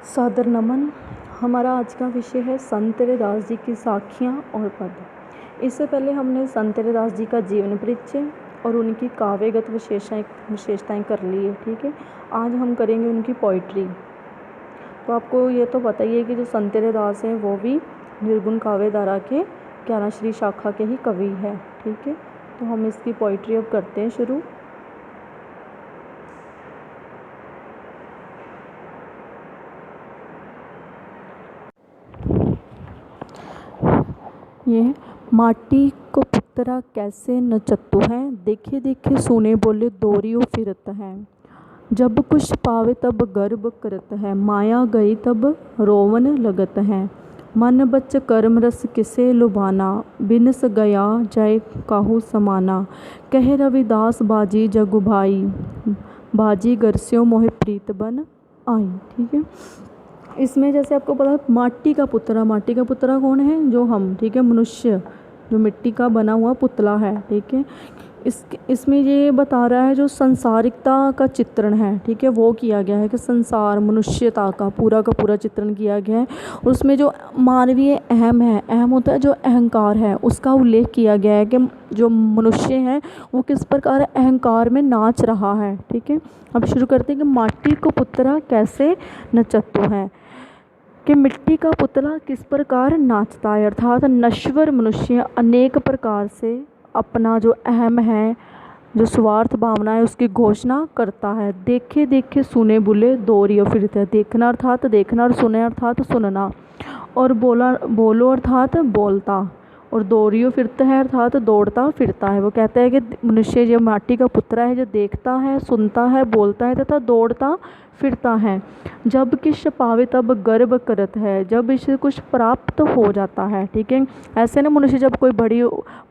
सादर नमन। हमारा आज का विषय है संत रविदास जी की साखियाँ और पद। इससे पहले हमने संत रविदास जी का जीवन परिचय और उनकी काव्यगत विशेषताएं कर ली है। ठीक है, आज हम करेंगे उनकी पोइट्री। तो आपको ये तो पता ही है कि जो संत रविदास हैं वो भी निर्गुण काव्य धारा के 11 श्री शाखा के ही कवि है। ठीक है, तो हम इसकी पोइट्री अब करते हैं शुरू। ये माटी को पुतरा कैसे नचत्तु है, देखे देखे सुने बोले दोरियो फिरत है। जब कुछ पावे तब गर्व करत है, माया गई तब रोवन लगत है। मन बच कर्म रस किसे लुभाना, बिनस गया जय काहू समाना। कह रविदास बाजी जगु भाई, बाजी गरस्यों मोहि प्रीत बन आई। ठीक है, इसमें जैसे आपको पता है माटी का पुतरा कौन है? जो हम, ठीक है, मनुष्य जो मिट्टी का बना हुआ पुतला है। ठीक है, इसमें ये बता रहा है जो संसारिकता का चित्रण है। ठीक है, वो किया गया है कि संसार मनुष्यता का पूरा चित्रण किया गया है। और उसमें जो मानवीय अहम है, अहम होता है जो अहंकार है, उसका उल्लेख किया गया है कि जो मनुष्य है वो किस प्रकार अहंकार में नाच रहा है। ठीक है, अब शुरू करते हैं कि माटी को पुतरा कैसे नचत्तु है, कि मिट्टी का पुतला किस प्रकार नाचता है। अर्थात नश्वर मनुष्य अनेक प्रकार से अपना जो अहम है, जो स्वार्थ भावना है, उसकी घोषणा करता है। देखे देखे सुने बुले दोरियो फिरते है। देखना अर्थात देखना, और सुने अर्थात सुनना, और बोलो अर्थात बोलता, और दोरियो फिरता है अर्थात दौड़ता फिरता है। वो कहता है कि मनुष्य जो माटी का पुतला है, जो देखता है, सुनता है, बोलता है तथा दौड़ता फिरता है। जब किश पावे तब गर्व करत है, जब इसे कुछ प्राप्त हो जाता है। ठीक है, ऐसे ना मनुष्य जब कोई बड़ी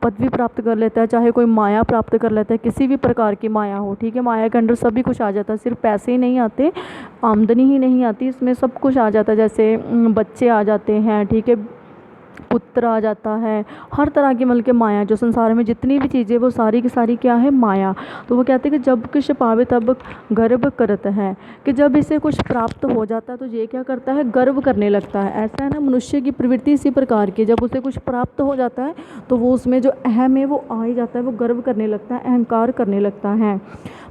पदवी प्राप्त कर लेता है, चाहे कोई माया प्राप्त कर लेता है, किसी भी प्रकार की माया हो। ठीक है, माया के अंदर सभी कुछ आ जाता है, सिर्फ पैसे ही नहीं आते, आमदनी ही नहीं आती, इसमें सब कुछ आ जाता है। जैसे बच्चे आ जाते हैं, ठीक है, पुत्र आ जाता है, हर तरह की मतलब के माया, जो संसार में जितनी भी चीज़ें वो सारी की सारी क्या है? माया। तो वो कहते हैं कि जब कुछ पावे तब गर्व करता है, कि जब इसे कुछ प्राप्त हो जाता है तो ये क्या करता है? गर्व करने लगता है। ऐसा है ना, मनुष्य की प्रवृत्ति इसी प्रकार की, जब उसे कुछ प्राप्त हो जाता है तो वो उसमें जो अहम है वो आ ही जाता है, वो गर्व करने लगता है, अहंकार करने लगता है।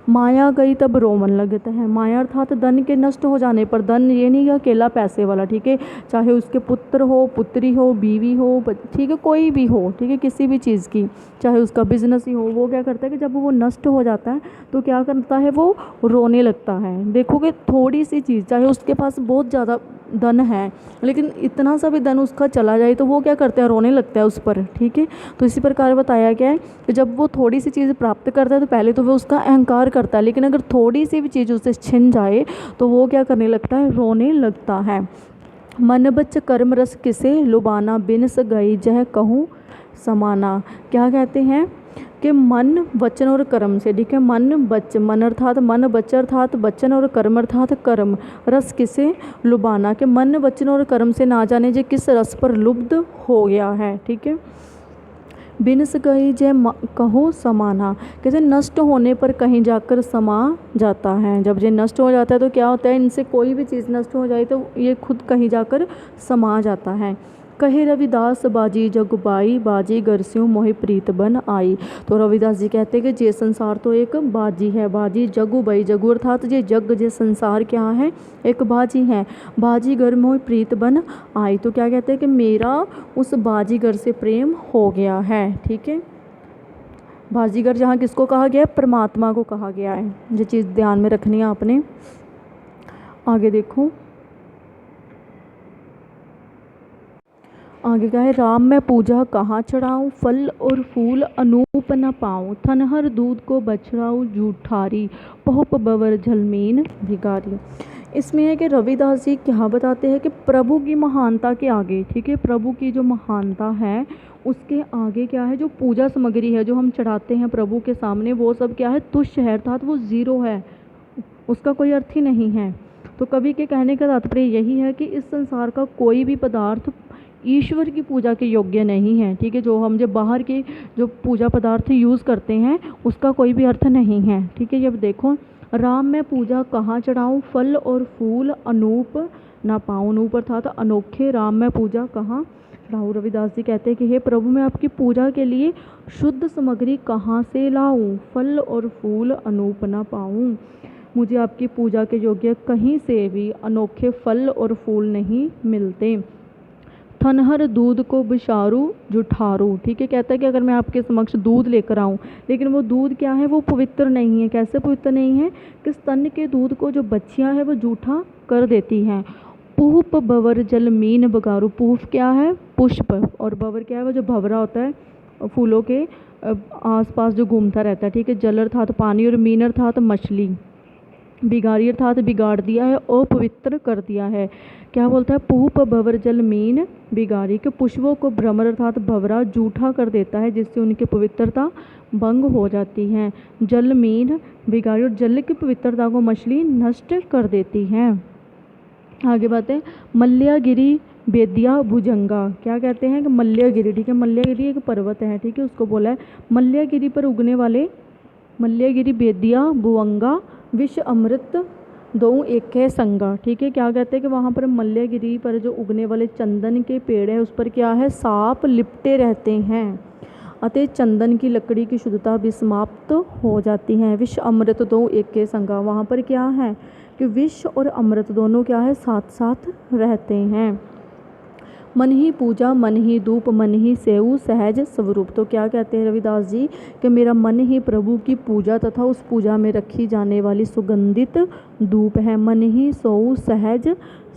माया गई तब रोमन लगता है। माया अर्थात धन के नष्ट हो जाने पर, धन ये नहीं कि अकेला पैसे वाला, ठीक है, चाहे उसके पुत्र हो, पुत्री हो, बीवी हो, ठीक है, कोई भी हो, ठीक है, किसी भी चीज़ की, चाहे उसका बिजनेस ही हो, वो क्या करता है कि जब वो नष्ट हो जाता है तो क्या करता है? वो रोने लगता है। देखोगे थोड़ी सी चीज़, चाहे उसके पास बहुत ज़्यादा धन है, लेकिन इतना सा भी धन उसका चला जाए तो वो क्या करता है? रोने लगता है उस पर। ठीक है, तो इसी प्रकार बताया गया है कि जब वो थोड़ी सी चीज़ प्राप्त करता है तो पहले तो वो उसका अहंकार करता है, लेकिन अगर थोड़ी सी भी चीज़ उससे छिन जाए तो वो क्या करने लगता है? रोने लगता है। मन बच कर्म रस किसे लुभाना, बिनस गई जह कहूँ समाना। क्या कहते हैं कि मन वचन और कर्म से, ठीक है, मन अर्थात मन बच अर्थात वचन, और कर्म अर्थात कर्म, रस किसे लुभाना, कि मन वचन और कर्म से ना जाने जे किस रस पर लुब्ध हो गया है। ठीक है, बिनस गई जय कहो समाना, कैसे नष्ट होने पर कहीं जाकर समा जाता है। जब ये नष्ट हो जाता है तो क्या होता है? इनसे कोई भी चीज़ नष्ट हो जाए तो ये खुद कहीं जाकर समा जाता है। कहे रविदास बाजी जगुबाई, बाजी गरस्यों मोहि प्रीत बन आई। तो रविदास जी कहते हैं कि ये संसार तो एक बाजी है, बाजी जगुबाई, जगु अर्थात ये जग, ये संसार क्या है? एक बाजी है, बाजीगर मोहि प्रीत बन आई। तो क्या कहते हैं कि मेरा उस बाजीगर से प्रेम हो गया है। ठीक है, बाजीगर जहाँ किसको कहा गया है? परमात्मा को कहा गया है। ये चीज़ ध्यान में रखनी है आपने। आगे देखो, आगे क्या है? राम मैं पूजा कहाँ चढ़ाऊँ, फल और फूल अनूप न पाऊँ। थनहर दूध को बछड़ाऊँ जूठारी, पहुप बवर झलमीन भिगारी। इसमें है कि रविदास जी क्या बताते हैं कि प्रभु की महानता के आगे, ठीक है, प्रभु की जो महानता है उसके आगे क्या है? जो पूजा सामग्री है जो हम चढ़ाते हैं प्रभु के सामने, वो सब क्या है? तुच्छ है, अर्थात वो ज़ीरो है, उसका कोई अर्थ ही नहीं है। तो कवि के कहने का तात्पर्य यही है कि इस संसार का कोई भी पदार्थ ईश्वर की पूजा के योग्य नहीं है। ठीक है, जो हम जब बाहर के जो पूजा पदार्थ यूज़ करते हैं उसका कोई भी अर्थ नहीं है। ठीक है, जब देखो, राम मैं पूजा कहाँ चढ़ाऊँ, फल और फूल अनूप ना पाऊँ। नूह पर था तो अनोखे राम मैं पूजा कहाँ चढ़ाऊँ। रविदास जी कहते हैं कि हे प्रभु, मैं आपकी पूजा के लिए शुद्ध सामग्री कहाँ से लाऊं, फल और फूल अनूप ना पाऊं। मुझे आपकी पूजा के योग्य कहीं से भी अनोखे फल और फूल नहीं मिलते। थनहर दूध को बिशारू जुठारू, ठीक है, कहता है कि अगर मैं आपके समक्ष दूध लेकर आऊं, लेकिन वो दूध क्या है, वो पवित्र नहीं है। कैसे पवित्र नहीं है कि स्तन के दूध को जो बच्चियां है वो जूठा कर देती हैं। पुष्प बवर जल मीन बगारू, पुष्प क्या है, पुष्प, और बवर क्या है, वो जो भंवरा होता है फूलों के आसपास जो घूमता रहता है, ठीक है। जल अर्थात पानी और मीन अर्थात मछली, बिगाड़ी अर्थात बिगाड़ दिया है, अपवित्र कर दिया है। क्या बोलता है, पुष्प भंवर जल मीन बिगाड़ी, के पुष्पों को भ्रमर अर्थात भंवरा जूठा कर देता है, जिससे उनकी पवित्रता भंग हो जाती है। जल मीन बिगाड़ी, और जल की पवित्रता को मछली नष्ट कर देती है। आगे बात है, मल्ल्यागिरी बेदिया भुजंगा, क्या कहते हैं कि मल्ल्यागिरी, ठीक है, मल्ल्यागिरी एक पर्वत है, ठीक है, उसको बोला है मल्ल्यागिरी पर उगने वाले, मल्ल्यागिरी बेदिया भुवंगा विश्व अमृत दो एक है संगा, ठीक है। क्या कहते हैं कि वहाँ पर मल्ल्यागिरी पर जो उगने वाले चंदन के पेड़ है उस पर क्या है, सांप लिपटे रहते हैं, अतः चंदन की लकड़ी की शुद्धता भी समाप्त हो जाती है। विश्व अमृत दो एक के संगा, वहाँ पर क्या है कि विश्व और अमृत दोनों क्या है, साथ साथ रहते हैं। मन ही पूजा मन ही धूप मन ही सेऊ सहज स्वरूप, तो क्या कहते हैं रविदास जी कि मेरा मन ही प्रभु की पूजा तथा उस पूजा में रखी जाने वाली सुगंधित धूप है। मन ही सोऊ सहज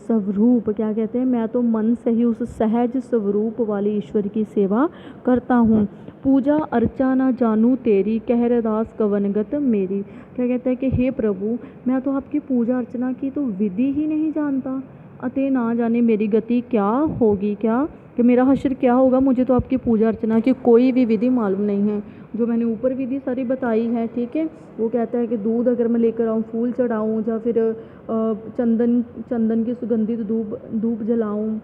स्वरूप, क्या कहते हैं, मैं तो मन से ही उस सहज स्वरूप वाली ईश्वर की सेवा करता हूँ। पूजा अर्चा ना जानू तेरी कह रदास कवनगत मेरी, क्या कहते हैं कि हे प्रभु, मैं तो आपकी पूजा अर्चना की तो विधि ही नहीं जानता, अतः ना जाने मेरी गति क्या होगी, क्या कि मेरा हश्र क्या होगा, मुझे तो आपकी पूजा अर्चना की कोई भी विधि मालूम नहीं है। जो मैंने ऊपर विधि सारी बताई है, ठीक है, वो कहता है कि दूध अगर मैं लेकर आऊँ, फूल चढ़ाऊँ, या फिर चंदन की सुगंधित धूप जलाऊँ,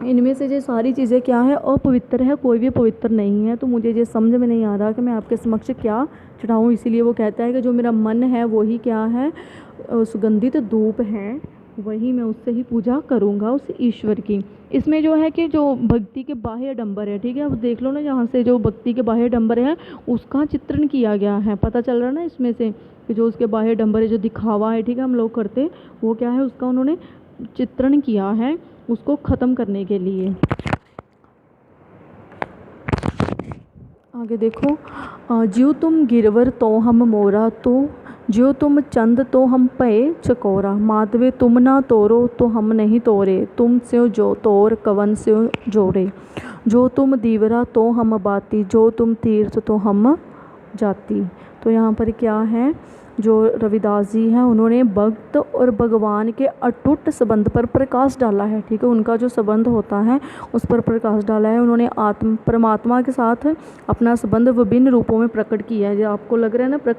इनमें से ये सारी चीज़ें क्या है, अपवित्र है, कोई भी पवित्र नहीं है। तो मुझे ये समझ में नहीं आ रहा कि मैं आपके समक्ष क्या चढ़ाऊँ। इसीलिए वो कहता है कि जो मेरा मन है वही क्या है, सुगंधित धूप है, वही मैं उससे ही पूजा करूँगा उस ईश्वर की। इसमें जो है कि जो भक्ति के बाह्य डंबर है, ठीक है, अब देख लो ना, यहाँ से जो भक्ति के बाह्य डंबर है उसका चित्रण किया गया है, पता चल रहा है ना इसमें से कि जो उसके बाह्य डंबर है, जो दिखावा है, ठीक है, हम लोग करते वो क्या है, उसका उन्होंने चित्रण किया है उसको ख़त्म करने के लिए। आगे देखो, ज्यों तुम गिरवर तो हम मोरा, तो ज्यों तुम चंद तो हम पए चकोरा, माधवे तुम ना तोरो तो हम नहीं तोरे, तुम स्यों जो तोर कवन स्यों जोड़े, जो तुम दीवरा तो हम बाती, जो तुम तीर्थ तो हम जाती। तो यहाँ पर क्या है, जो रविदास जी हैं उन्होंने भक्त और भगवान के अटूट संबंध पर प्रकाश डाला है, ठीक है, उनका जो संबंध होता है उस पर प्रकाश डाला है। उन्होंने परमात्मा के साथ अपना संबंध विभिन्न रूपों में प्रकट किया है। जो आपको लग रहा है ना,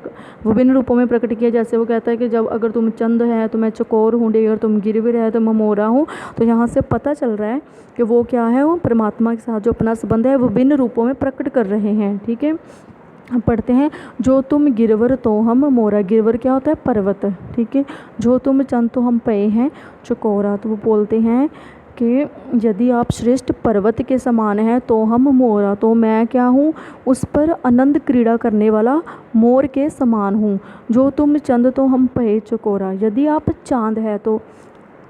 विभिन्न रूपों में प्रकट किया, जैसे वो कहता है कि जब अगर तुम चंद है तो मैं चकोर हूँ, अगर तुम गिरवीर है तो मैं मोरा हूँ। तो यहाँ से पता चल रहा है कि वो क्या है, वो परमात्मा के साथ जो अपना संबंध है विभिन्न रूपों में प्रकट कर रहे हैं, ठीक है। हम पढ़ते हैं, जो तुम गिरवर तो हम मोरा, गिरवर क्या होता है, पर्वत, ठीक है, जो तुम चंद तो हम पे हैं चकोरा। तो वो बोलते हैं कि यदि आप श्रेष्ठ पर्वत के समान हैं तो हम मोरा, तो मैं क्या हूँ, उस पर आनंद क्रीड़ा करने वाला मोर के समान हूँ। जो तुम चंद तो हम पे चकोरा, यदि आप चांद है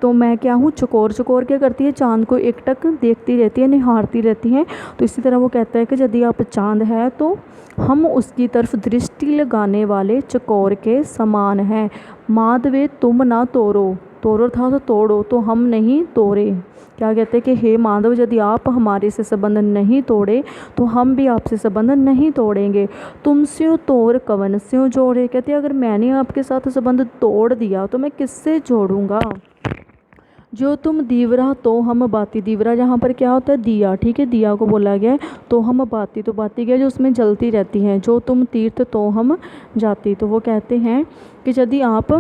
तो मैं क्या हूँ, चकोर। चकोर क्या करती है, चांद को एकटक देखती रहती है, निहारती रहती है। तो इसी तरह वो कहता है कि यदि आप चांद है तो हम उसकी तरफ दृष्टि लगाने वाले चकोर के समान हैं। माधवे तुम ना तोड़ो, तोड़ो था तो तोड़ो, तो हम नहीं तोड़े। क्या कहते हैं कि हे माधव, यदि आप हमारे से संबंध नहीं तोड़े तो हम भी आपसे संबंध नहीं तोड़ेंगे। तुमसे तोड़ कवन से जोड़े, कहते अगर मैंने आपके साथ संबंध तोड़ दिया तो मैं किससे जोड़ूंगा। जो तुम दीवरा तो हम बाती, दीवरा जहाँ पर क्या होता है, दिया, ठीक है, दिया को बोला गया है। तो हम बाती, तो बाती क्या जो उसमें जलती रहती हैं। जो तुम तीर्थ तो हम जाती, तो वो कहते हैं कि यदि आप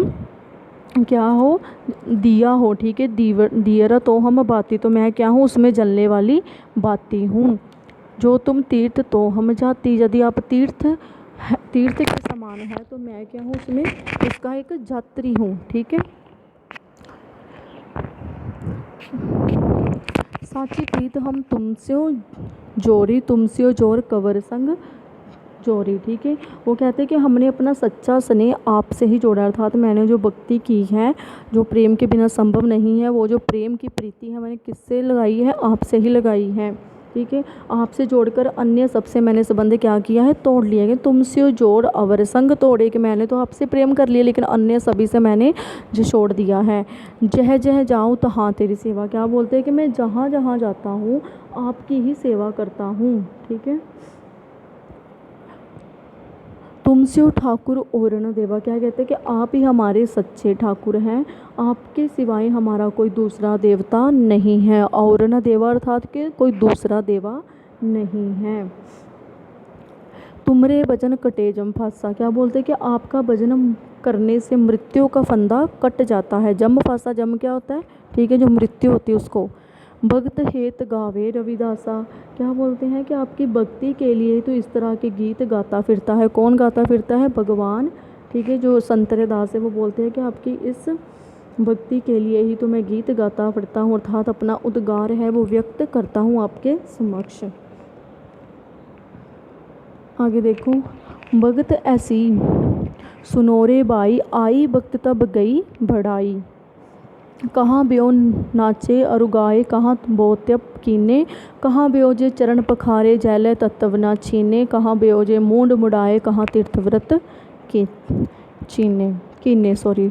क्या हो, दिया हो, ठीक है, दियरा तो हम बाती, तो मैं क्या हूँ, उसमें जलने वाली बाती हूँ। जो तुम तीर्थ तो हम जाती, यदि आप तीर्थ के समान है तो मैं क्या हूँ, उसमें उसका एक यात्री हूँ, ठीक है। साची प्रीत हम तुमस्यो जोरी, तुमस्यो जोर कवर संग जोरी। ठीक है, वो कहते हैं कि हमने अपना सच्चा स्नेह आपसे ही जोड़ा, अर्थात मैंने जो भक्ति की है, जो प्रेम के बिना संभव नहीं है, वो जो प्रेम की प्रीति है मैंने किससे लगाई है, आपसे ही लगाई है। ठीक है, आपसे जोड़कर अन्य सबसे मैंने संबंध क्या किया है, तोड़ लिया है। तुमसे जोड़ अवर संग तोड़े, कि मैंने तो आपसे प्रेम कर लिया लेकिन अन्य सभी से मैंने जो छोड़ दिया है। जह जह जाऊँ तहाँ तेरी सेवा, क्या बोलते हैं कि मैं जहाँ जहाँ जाता हूँ आपकी ही सेवा करता हूँ। ठीक है, तुमसे ठाकुर और न देवा, क्या कहते हैं कि आप ही हमारे सच्चे ठाकुर हैं, आपके सिवाय हमारा कोई दूसरा देवता नहीं है। और न देवा अर्थात कि कोई दूसरा देवा नहीं है। तुमरे भजन कटे जम फासा, क्या बोलते हैं कि आपका भजन करने से मृत्यु का फंदा कट जाता है। जम फासा, जम क्या होता है, ठीक है, जो मृत्यु होती है उसको। भक्त हेत गावे रविदासा, क्या बोलते हैं कि आपकी भक्ति के लिए तो इस तरह के गीत गाता फिरता है। कौन गाता फिरता है, भगवान। ठीक है, जो संत रविदास है वो बोलते हैं कि आपकी इस भक्ति के लिए ही तो मैं गीत गाता फिरता हूँ, अर्थात अपना उद्गार है वो व्यक्त करता हूँ आपके समक्ष। आगे देखो, भगत ऐसी सुनोरे बाई, आई भक्त तब गई बढ़ाई। कहाँ ब्यो नाचे अरुगाए, कहाँ बोत्यप कीने, कहाँ ब्योजे चरण पखारे जैले तत्व ना छीने, कहाँ ब्योजे मूंड मुड़ाए, कहाँ तीर्थव्रत के चीने कीने सॉरी।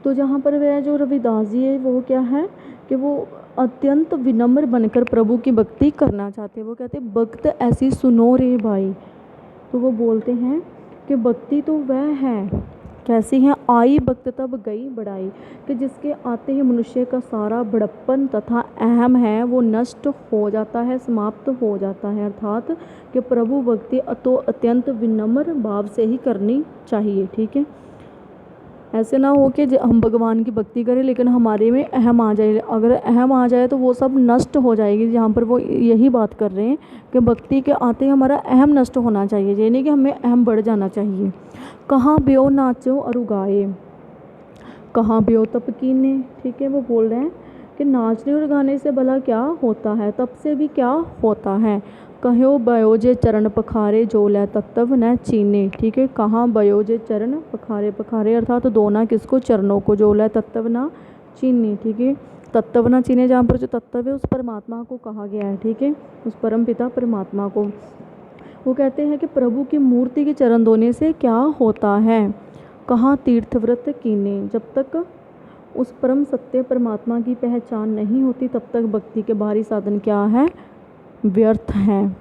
तो जहाँ पर वह जो रविदास जी है वो क्या है कि वो अत्यंत विनम्र बनकर प्रभु की भक्ति करना चाहते हैं। वो कहते हैं भक्त ऐसी सुनो रे भाई, तो वो बोलते हैं कि भक्ति तो वह है, कैसी है, आई भक्त तब गई बढ़ाई, कि जिसके आते ही मनुष्य का सारा बड़प्पन तथा अहम है वो नष्ट हो जाता है, समाप्त हो जाता है। अर्थात कि प्रभु भक्ति तो अत्यंत विनम्र भाव से ही करनी चाहिए। ठीक है, ऐसे ना हो कि हम भगवान की भक्ति करें लेकिन हमारे में अहम आ जाए। अगर अहम आ जाए तो वो सब नष्ट हो जाएगी। जहाँ पर वो यही बात कर रहे हैं कि भक्ति के आते ही हमारा अहम नष्ट होना चाहिए, ये नहीं कि हमें अहम बढ़ जाना चाहिए। कहाँ ब्यो नाचो अरुगाए, कहाँ ब्यो तप कीने। ठीक है, वो बोल रहे हैं कि नाचने और गाने से भला क्या होता है, तप से भी क्या होता है। कहो बयोजे चरण पखारे जो लै तत्व न चीने। ठीक है, कहाँ बयोजे चरण पखारे, पखारे अर्थात तो दोना किसको, चरणों को, जो लै तत्व न चीने। ठीक है, तत्व न चीने, जहाँ पर जो तत्व है उस परमात्मा को कहा गया है। ठीक है, उस परम पिता परमात्मा को। वो कहते हैं कि प्रभु की मूर्ति के चरण धोने से क्या होता है, कहाँ तीर्थव्रत कीने, जब तक उस परम सत्य परमात्मा की पहचान नहीं होती तब तक भक्ति के बाहरी साधन क्या है, व्यर्थ हैं।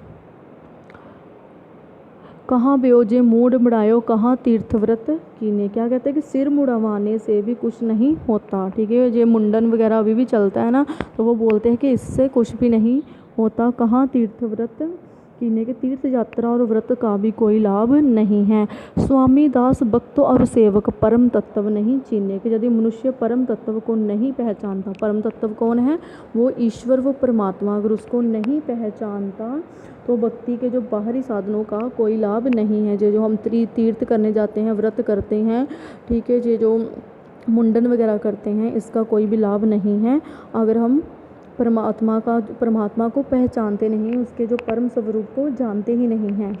कहाँ ब्योजे मूड मुड़ायो, कहाँ तीर्थव्रत कीने, क्या कहते हैं कि सिर मुड़वाने से भी कुछ नहीं होता। ठीक है, ये मुंडन वगैरह अभी भी चलता है ना, तो वो बोलते हैं कि इससे कुछ भी नहीं होता। कहाँ तीर्थव्रत कीने, के तीर्थ यात्रा और व्रत का भी कोई लाभ नहीं है। स्वामी दास भक्त और सेवक परम तत्व नहीं चीने, कि यदि मनुष्य परम तत्व को नहीं पहचानता, परम तत्व कौन है, वो ईश्वर, वो परमात्मा, अगर उसको नहीं पहचानता तो भक्ति के जो बाहरी साधनों का कोई लाभ नहीं है। जो हम तीर्थ करने जाते हैं, व्रत करते हैं, ठीक है, ये जो मुंडन वगैरह करते हैं, इसका कोई भी लाभ नहीं है अगर हम परमात्मा को पहचानते नहीं, उसके जो परम स्वरूप को जानते ही नहीं हैं।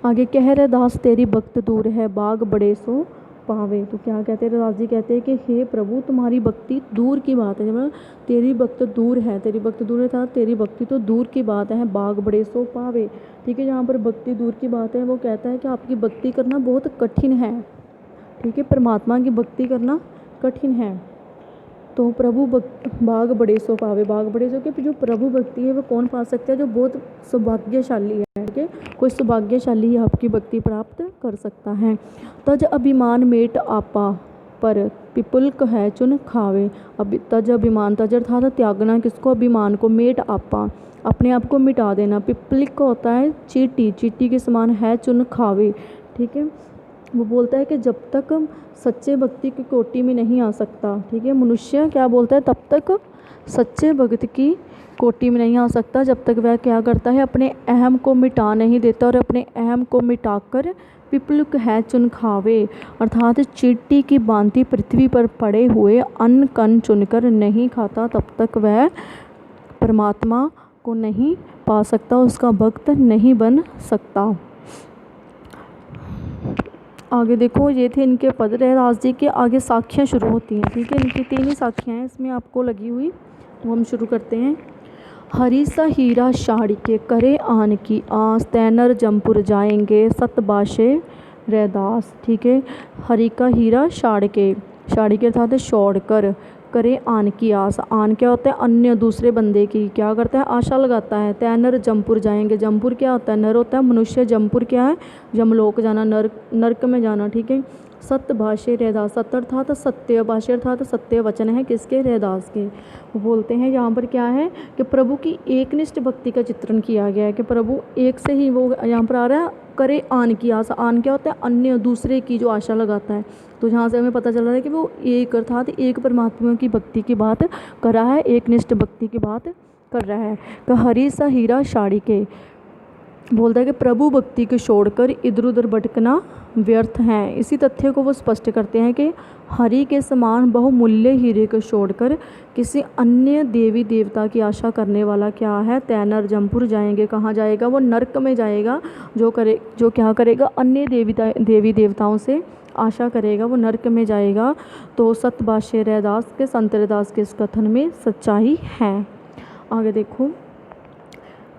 आगे कह रहे दास तेरी भक्त दूर है, बाग बड़े सो पावे। तो क्या कहते हैं, रविदास जी कहते हैं कि हे प्रभु तुम्हारी भक्ति दूर की बात है, मतलब तेरी भक्त दूर है, तेरी भक्त दूर है था, तेरी भक्ति तो दूर की बात है, बाग बड़े सो पावे। ठीक है, जहाँ पर भक्ति दूर की बात है वो कहता है कि आपकी भक्ति करना बहुत कठिन है। ठीक है, परमात्मा की भक्ति करना कठिन है। तो प्रभु बाग बड़े सो पावे, बाग बड़े सो के जो प्रभु भक्ति है वो कौन पा सकता है, जो बहुत सौभाग्यशाली है। ठीक है, कोई सौभाग्यशाली ही आपकी भक्ति प्राप्त कर सकता है। तज अभिमान मेट आपा पर पिपुल्क है चुन खावे। तज अभिमान, तज अर्थात त्यागना किसको, अभिमान को, मेट आपा अपने आप को मिटा देना, पिपलिक का होता है चीटी, चीटी के समान है चुन खावे। ठीक है, वो बोलता है कि जब तक सच्चे भक्ति की कोटि में नहीं आ सकता, ठीक है, मनुष्य क्या बोलता है, तब तक सच्चे भक्त की कोटि में नहीं आ सकता जब तक वह क्या करता है, अपने अहम को मिटा नहीं देता और अपने अहम को मिटाकर पिपलुक है चुन खावे, अर्थात चींटी की भांति पृथ्वी पर पड़े हुए अन्न कण चुनकर नहीं खाता तब तक वह परमात्मा को नहीं पा सकता, उसका भक्त नहीं बन सकता। आगे देखो, ये थे इनके पद। रैदास जी के आगे साखियाँ शुरू होती हैं, ठीक है। इनकी 3 ही साखियाँ हैं इसमें आपको लगी हुई, वो हम शुरू करते हैं। हरी सा हीरा शाड़ी के करे आन की आस, तैनर जमपुर जाएंगे सतबाशे रैदास, ठीक है। हरी का हीरा शाड़ के अर्थात है छोड़ कर, करे आन की आस, आन क्या होता है, अन्य दूसरे बंदे की क्या करता है, आशा लगाता है। तैनर जमपुर जाएंगे, जमपुर क्या होता है, नर होता है मनुष्य, जमपुर क्या है, यमलोक जाना, नरक में जाना, ठीक है। सत्य भाष्य रैदास, सत्य अर्थात सत्य, भाष्य अर्थात सत्य वचन है किसके, रैदास के। वो बोलते हैं यहाँ पर क्या है कि प्रभु की एकनिष्ठ भक्ति का चित्रण किया गया है कि प्रभु एक से ही, वो यहाँ पर आ रहा है करे आन की आशा, आन क्या होता है, अन्य दूसरे की जो आशा लगाता है। तो यहाँ से हमें पता चल रहा है कि वो एक अर्थात एक परमात्मा की भक्ति की बात कर रहा है, एकनिष्ठ भक्ति की बात कर रहा है। कि हरी सा हीरा शाड़ी के, बोलता है कि प्रभु भक्ति को छोड़कर इधर उधर भटकना व्यर्थ है। इसी तथ्य को वो स्पष्ट करते हैं कि हरि के समान बहुमूल्य हीरे को छोड़कर किसी अन्य देवी देवता की आशा करने वाला क्या है, तैनर जमपुर जाएंगे, कहाँ जाएगा, वो नरक में जाएगा। जो क्या करेगा, अन्य देवी देवताओं से आशा करेगा, वो नरक में जाएगा। तो सतभाष्य रैदास के, संत रैदास के इस कथन में सच्चाई है। आगे देखो,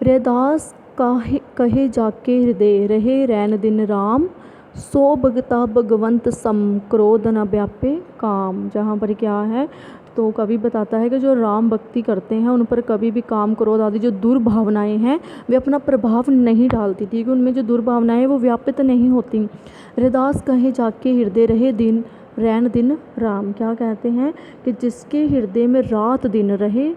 रैदास कहे जाके हृदय रहे रैन दिन राम, सो भगता भगवंत सम क्रोध न व्यापे काम। जहाँ पर क्या है, तो कवि बताता है कि जो राम भक्ति करते हैं उन पर कभी भी काम क्रोध आदि जो दुर्भावनाएं हैं वे अपना प्रभाव नहीं डालती, ठीक है। उनमें जो दुर्भावनाएं वो व्यापित नहीं होती। रैदास कहे जाके हृदय रहे दिन रैन दिन राम, क्या कहते हैं कि जिसके हृदय में रात दिन रहे,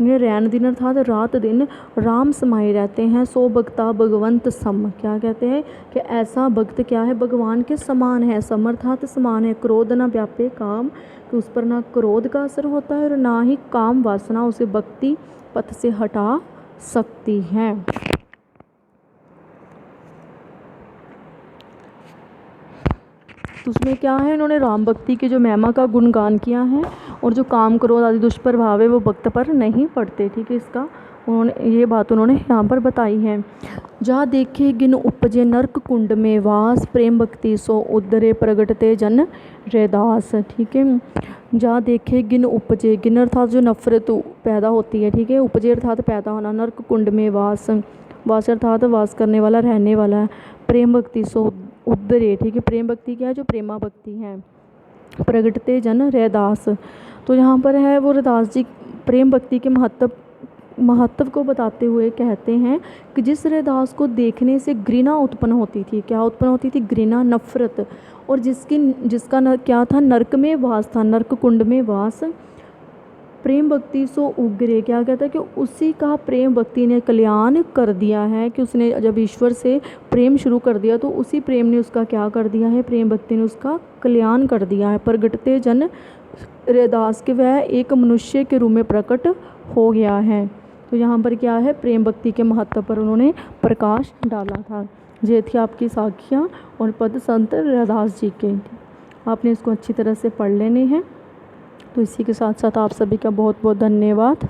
ये रैन दिन अर्थात रात दिन राम समाये रहते हैं। सो भक्ता भगवंत सम, क्या कहते हैं कि ऐसा भक्त क्या है, भगवान के समान है, समर्थात समान है। क्रोध न व्यापे काम, कि उस पर ना क्रोध का असर होता है और ना ही काम वासना उसे भक्ति पथ से हटा सकती है। तो उसमें क्या है, इन्होंने राम भक्ति के जो महिमा का गुणगान किया है और जो काम क्रोध आदि दुष्प्रभाव है वो भक्त पर नहीं पड़ते, ठीक है। इसका उन्होंने ये बात उन्होंने यहाँ पर बताई है। जा देखे गिन उपजे नरक कुंड में वास, प्रेम भक्ति सो उदरे प्रगटते जन रैदास, ठीक है। जा देखे गिन उपजे, गिन अर्थात जो नफरत पैदा होती है, ठीक है। उपजे अर्थात पैदा होना, नरक कुंड में वास, वास अर्थात वास करने वाला, रहने वाला है। प्रेम भक्ति सो उदरे, ठीक है। प्रेम भक्ति क्या है, जो प्रेमा भक्ति है। प्रगटते जन रैदास, तो यहाँ पर है वो रैदास जी प्रेम भक्ति के महत्व को बताते हुए कहते हैं कि जिस रैदास को देखने से घृणा उत्पन्न होती थी, क्या उत्पन्न होती थी, घृणा, नफरत, और जिसका क्या था, नरक में वास था, नरक कुंड में वास। प्रेम भक्ति सो उग्रे, क्या कहता है कि उसी का प्रेम भक्ति ने कल्याण कर दिया है, कि उसने जब ईश्वर से प्रेम शुरू कर दिया तो उसी प्रेम ने उसका क्या कर दिया है, प्रेम भक्ति ने उसका कल्याण कर दिया है। प्रगटते जन रैदास के वह एक मनुष्य के रूप में प्रकट हो गया है। तो यहाँ पर क्या है, प्रेम भक्ति के महत्व पर उन्होंने प्रकाश डाला था। ये थी आपकी साखियाँ और पद संत रैदास जी के, आपने इसको अच्छी तरह से पढ़ लेने हैं। तो इसी के साथ साथ आप सभी का बहुत बहुत धन्यवाद।